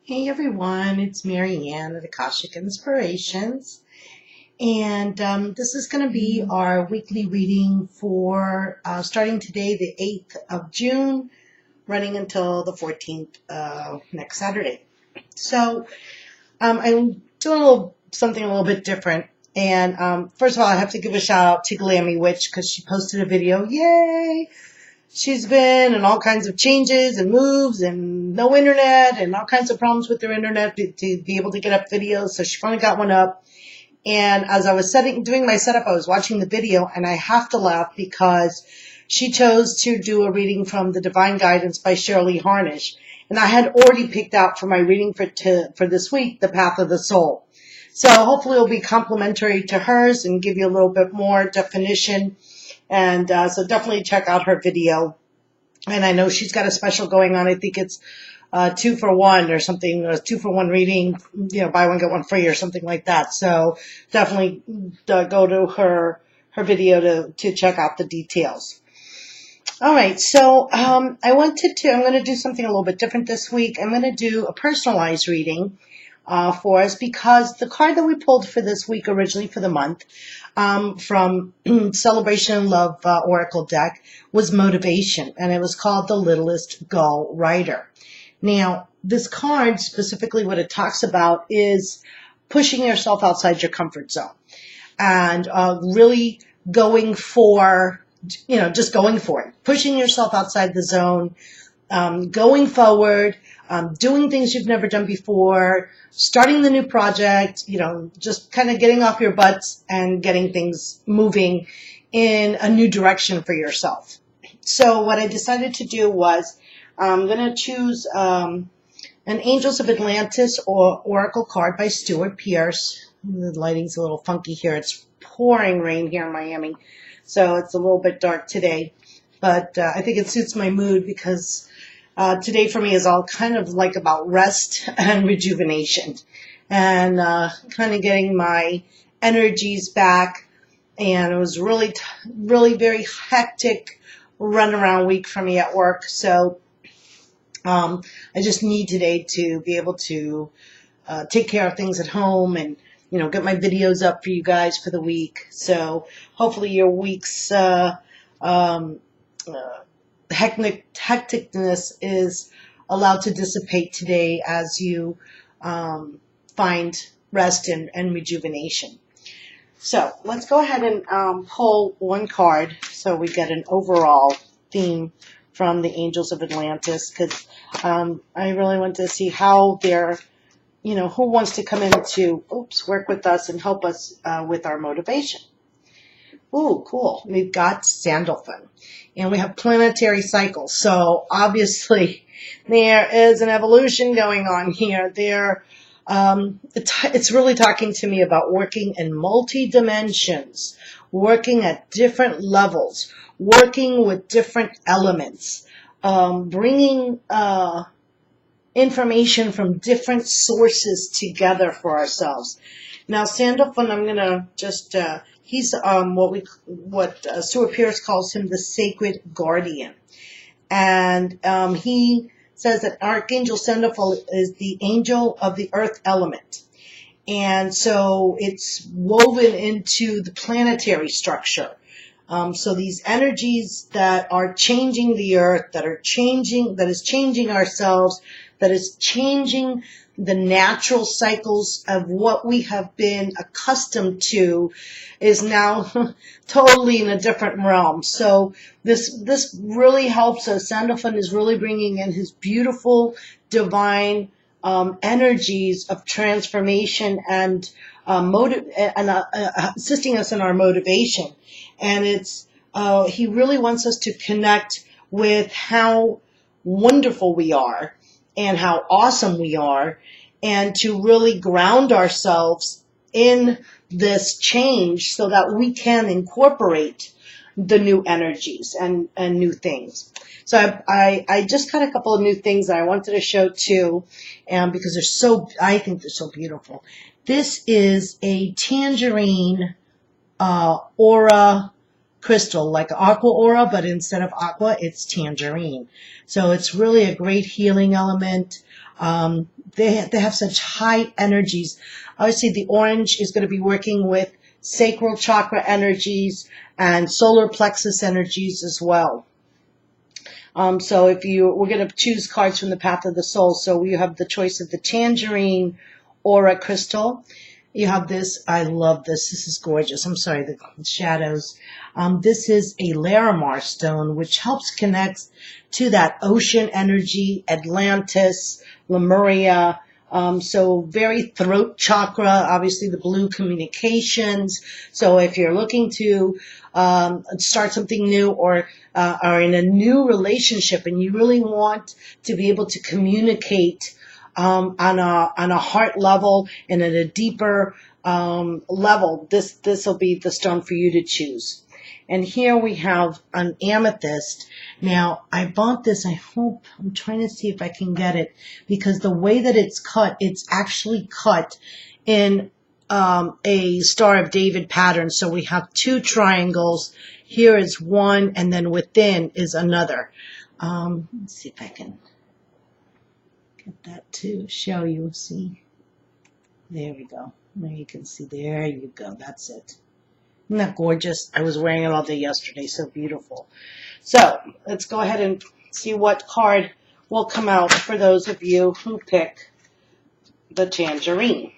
Hey everyone, it's Mary Ann at Akashic Inspirations, and this is going to be our weekly reading for starting today, the 8th of June, running until the 14th next Saturday. So I'm doing something a little bit different, and first of all, I have to give a shout out to Glammy Witch because she posted a video. Yay! She's been in all kinds of changes and moves and no internet and all kinds of problems with her internet to be able to get up videos. So she finally got one up. And as I was doing my setup, I was watching the video and I have to laugh because she chose to do a reading from The Divine Guidance by Shirley Harnish. And I had already picked out for my reading for this week, The Path of the Soul. So hopefully it'll be complementary to hers and give you a little bit more definition. And so definitely check out her video. And I know she's got a special going on. I think it's 2 for 1 or something, or 2 for 1 reading, buy one, get one free or something like that. So definitely go to her video to check out the details. All right, so I'm going to do something a little bit different this week. I'm going to do a personalized reading for us because the card that we pulled for this week originally for the month from Celebration Love Oracle deck was Motivation, and it was called The Littlest Gull Rider. Now, this card, specifically what it talks about is pushing yourself outside your comfort zone and really going for, just going for it, pushing yourself outside the zone, going forward, doing things you've never done before, starting the new project, just kind of getting off your butts and getting things moving in a new direction for yourself. So what I decided to do was I'm going to choose an Angels of Atlantis or Oracle card by Stuart Pierce. The lighting's a little funky here. It's pouring rain here in Miami, so it's a little bit dark today. But I think it suits my mood because today for me is all kind of like about rest and rejuvenation and kind of getting my energies back. And it was really very hectic runaround week for me at work. So I just need today to be able to take care of things at home and, get my videos up for you guys for the week. So hopefully your week's hecticness is allowed to dissipate today as you find rest and rejuvenation. So let's go ahead and pull one card so we get an overall theme from the Angels of Atlantis, because I really want to see how they're, who wants to come in to work with us and help us with our motivation. Ooh, cool. We've got Sandalphon. And we have planetary cycles. So obviously there is an evolution going on here. It's really talking to me about working in multi-dimensions, working at different levels, working with different elements, bringing information from different sources together for ourselves. Now, Sandalphon, I'm going to just... he's what Stuart Pierce calls him, the sacred guardian. And he says that Archangel Sandalphon is the angel of the earth element. And so it's woven into the planetary structure. So these energies that are changing the earth, that is changing ourselves, that is changing the natural cycles of what we have been accustomed to, is now totally in a different realm. So this really helps us. Sandalphon is really bringing in his beautiful divine energies of transformation and assisting us in our motivation. And he really wants us to connect with how wonderful we are and how awesome we are, and to really ground ourselves in this change so that we can incorporate the new energies and new things. So I just got a couple of new things that I wanted to show too, because I think they're so beautiful. This is a Tangerine Aura crystal, like aqua aura, but instead of aqua, it's tangerine. So it's really a great healing element they have such high energies. Obviously, the orange is going to be working with sacral chakra energies and solar plexus energies as well. So we're going to choose cards from the Path of the Soul. So you have the choice of the Tangerine Aura Crystal. You have this. I love this. This is gorgeous. I'm sorry, the shadows. This is a Larimar stone, which helps connect to that ocean energy, Atlantis, Lemuria. So very throat chakra, obviously the blue, communications. So if you're looking to start something new or are in a new relationship and you really want to be able to communicate on a heart level and at a deeper level, this will be the stone for you to choose. And here we have an amethyst. Now, I bought this. I'm trying to see if I can get it, because the way that it's cut, it's actually cut in a Star of David pattern. So we have two triangles. Here is one, and then within is another. Let's see if I can get that to show you. See? There we go. There you can see. There you go. That's it. Isn't that gorgeous? I was wearing it all day yesterday. So beautiful. So let's go ahead and see what card will come out for those of you who pick the tangerine.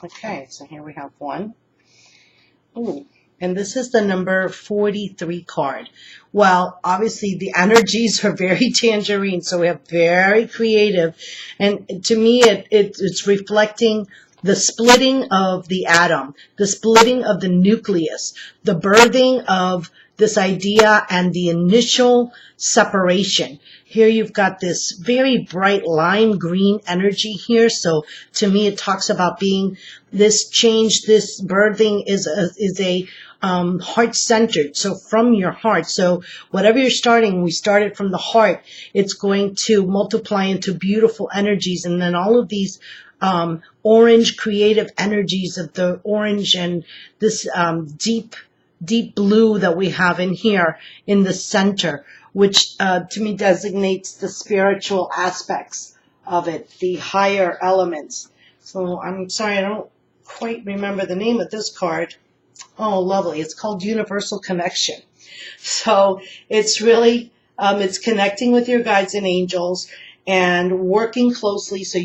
Okay, so here we have one. Ooh. And this is the number 43 card. Well, obviously the energies are very tangerine, so we have very creative. And to me, it's reflecting the splitting of the atom, the splitting of the nucleus, the birthing of this idea and the initial separation. Here you've got this very bright lime green energy here. So to me, it talks about being this change, this birthing is a heart-centered. So from your heart. So whatever you're starting, we started from the heart. It's going to multiply into beautiful energies. And then all of these orange creative energies of the orange and this deep blue that we have in here in the center, which to me designates the spiritual aspects of it, the higher elements. So I'm sorry, I don't quite remember the name of this card. Oh, lovely. It's called Universal Connection. So it's really, it's connecting with your guides and angels and working closely. So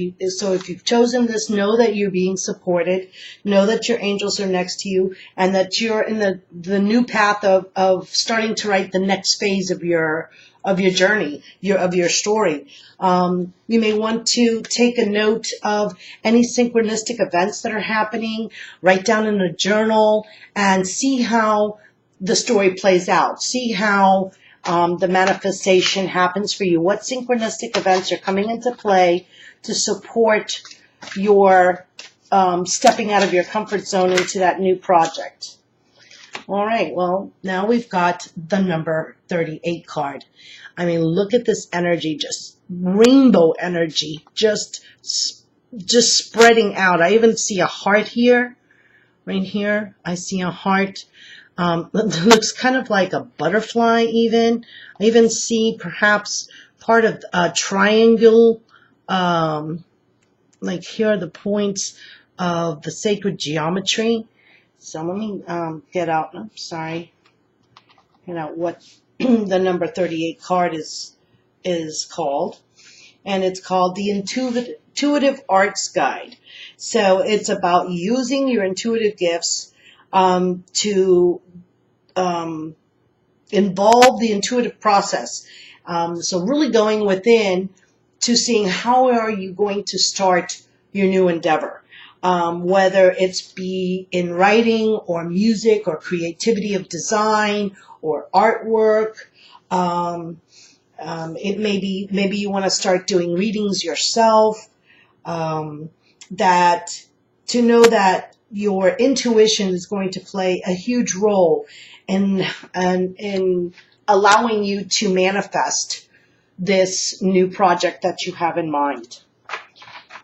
if you've chosen this, know that you're being supported, know that your angels are next to you, and that you're in the new path of starting to write the next phase of your journey, of your story. You may want to take a note of any synchronistic events that are happening, write down in a journal, and see how the story plays out. See how the manifestation happens for you. What synchronistic events are coming into play to support your stepping out of your comfort zone into that new project. All right, well, now we've got the number 38 card. I mean, look at this energy, just rainbow energy, just spreading out. I even see a heart here, right here. I see a heart. It looks kind of like a butterfly even. I even see perhaps part of a triangle. Like here are the points of the sacred geometry. So let me get out, I'm sorry, get out what the number 38 card is called. And it's called the Intuitive Arts Guide. So it's about using your intuitive gifts to involve the intuitive process. So really going within to seeing how are you going to start your new endeavor. Whether it's be in writing or music or creativity of design or artwork. It may be, maybe you want to start doing readings yourself. That to know that your intuition is going to play a huge role in allowing you to manifest this new project that you have in mind.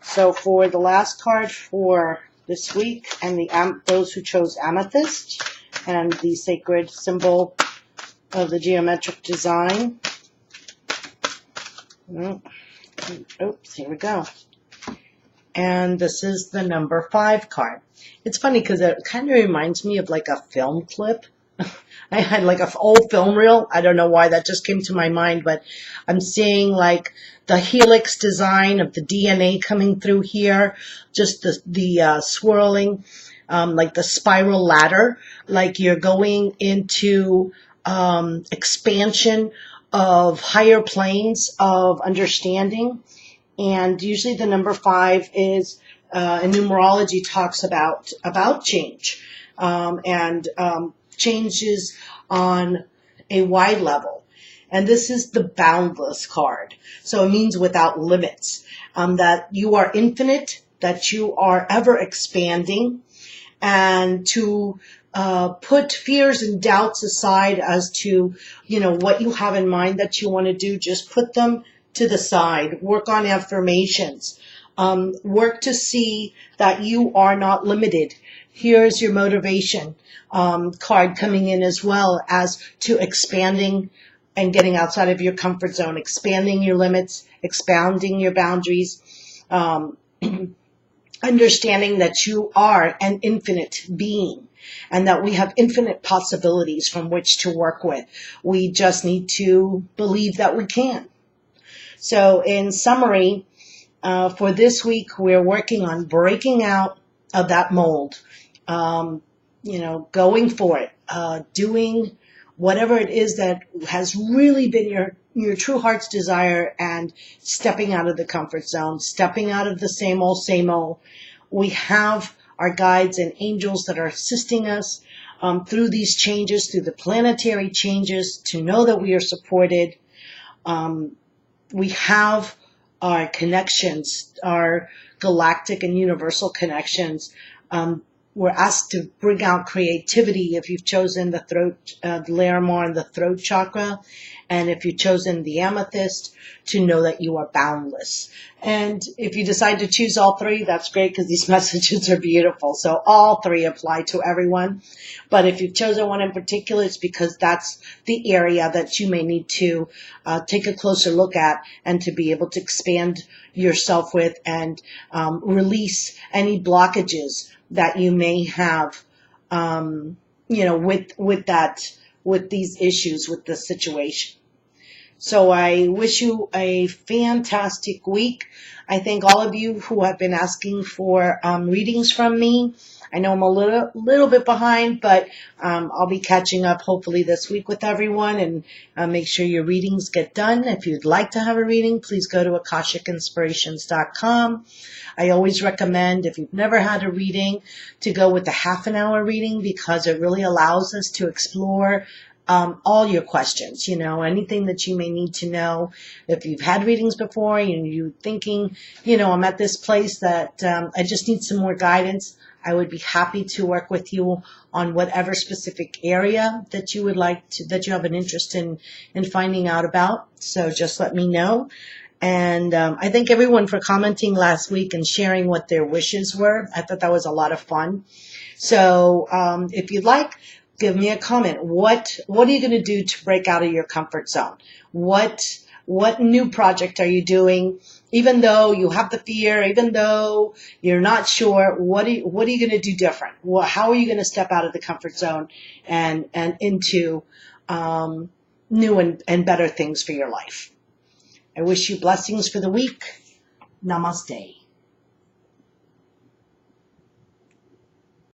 So for the last card for this week and those who chose Amethyst, and the sacred symbol of the geometric design. Oops, here we go. And this is the number 5 card. It's funny because it kind of reminds me of like a film clip. I had like an old film reel. I don't know why that just came to my mind, but I'm seeing like the helix design of the DNA coming through here, just the swirling, like the spiral ladder, like you're going into expansion of higher planes of understanding. And usually the number 5 is, in numerology, talks about change, and changes on a wide level. And this is the boundless card. So it means without limits, that you are infinite, that you are ever expanding, and to put fears and doubts aside as to, what you have in mind that you want to do. Just put them to the side. Work on affirmations. Work to see that you are not limited. Here's your motivation card coming in, as well as to expanding and getting outside of your comfort zone, expanding your limits, expounding your boundaries, understanding that you are an infinite being and that we have infinite possibilities from which to work with. We just need to believe that we can. So in summary, for this week, we're working on breaking out of that mold, going for it, doing whatever it is that has really been your true heart's desire, and stepping out of the comfort zone, stepping out of the same old. We have our guides and angels that are assisting us through these changes, through the planetary changes, to know that we are supported. We have our connections, our galactic and universal connections. We're asked to bring out creativity if you've chosen the throat, the Larimar and the throat chakra. And if you've chosen the Amethyst, to know that you are boundless. And if you decide to choose all 3, that's great, because these messages are beautiful. So all 3 apply to everyone. But if you've chosen one in particular, it's because that's the area that you may need to take a closer look at, and to be able to expand yourself with, and release any blockages that you may have, with these issues, with this situation. So I wish you a fantastic week. I thank all of you who have been asking for readings from me. I know I'm a little bit behind, but I'll be catching up hopefully this week with everyone, and make sure your readings get done. If you'd like to have a reading, please go to AkashicInspirations.com. I always recommend, if you've never had a reading, to go with a half-an-hour reading, because it really allows us to explore all your questions, anything that you may need to know. If you've had readings before and you're thinking, I'm at this place that I just need some more guidance, I would be happy to work with you on whatever specific area that you would like to, that you have an interest in finding out about. So just let me know. And I thank everyone for commenting last week and sharing what their wishes were. I thought that was a lot of fun. So if you'd like, give me a comment. What are you going to do to break out of your comfort zone? What new project are you doing? Even though you have the fear, even though you're not sure, what are you going to do different? How are you going to step out of the comfort zone and into new and better things for your life? I wish you blessings for the week. Namaste.